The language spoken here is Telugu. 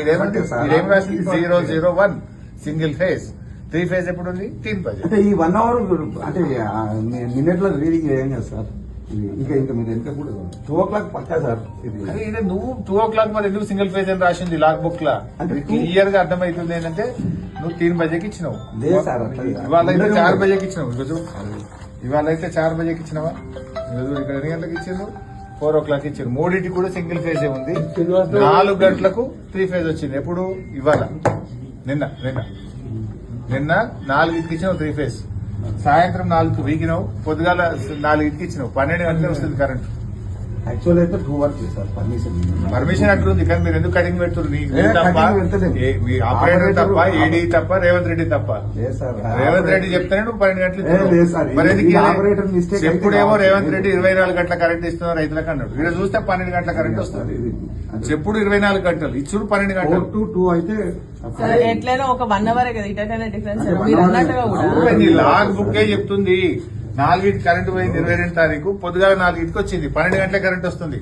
ఇదేమంటే ఇదేం రాసింది 001 సింగిల్ ఫేజ్ 3 ఫేజ్ ఎప్పుడు ఉంది 3 బజే అంటే ఈ 1 అవర్ అంటే మినిట్లో రీడింగ్ చేయం కదా సార్ ఇంకా ఇంకా మీరు ఎంత కూడా 2 o'clock పక్కా సార్ ఇది అరే ఇది నువ్వు 2 o'clock మరి ఎందుకు సింగిల్ ఫేజ్ అని రాసింది లాగ్ బుక్ లా అంటే క్లియర్ గా అర్థమవుతుంది ఏంటంటే నువ్వు 3 బజేకి ఇచ్చినావు లేదు సార్ అట్లా ఇవాళ అయితే 4 బజేకి ఇచ్చినావు ఈరోజు ఇవాళ అయితే 4 బజేకి ఇచ్చినావా ఈరోజు ఇక్కడ ఎన్ని గంటలకు ఇచ్చిండ్రు 4 o'clock ఇచ్చారు మూడింటికి కూడా సింగిల్ ఫేజ్ ఉంది 4 గంటలకు 3 ఫేజ్ వచ్చింది ఎప్పుడు ఇవాళ నిన్న నిన్న నిన్న 4కి ఇచ్చినావు 3 ఫేజ్ సాయంత్రం 4కు వీకినావు పొద్దుగాల 4కి ఇచ్చినావు 12 గంటలే వస్తుంది కరెంట్ యాక్చువల్ అయితే 2 వరకు సార్ పర్మిషన్ అట్లుంది కానీ మీరు ఎందుకు కటింగ్ పెడుతున్నారు మీ ఆపరేటర్ తప్ప ఏడీ తప్ప రేవంత్ రెడ్డి తప్ప రేవంత్ రెడ్డి చెప్తానే నువ్వు 12 గంటలు మరి ఎందుకు చెప్పుడేమో రేవంత్ రెడ్డి 24 గంటల కరెంట్ ఇస్తున్నారు రైతులకు అన్నాడు ఇక్కడ చూస్తే 12 గంటల కరెంట్ వస్తుంది చెప్పుడు 24 గంటలు ఇచ్చుడు 12 గంటలు 2 to 2 అయితే ఎట్లయినా ఒక 1 అవర్ కదా ఇటైనా డిఫరెన్స్ మీరు అన్నట్టుగా కూడా నీ లాగ్ బుక్ చెప్తుంది 4కి కరెంట్ పోయింది 22 తారీఖు పొద్దుగా 4కి వచ్చింది 12 గంటల కరెంట్ వస్తుంది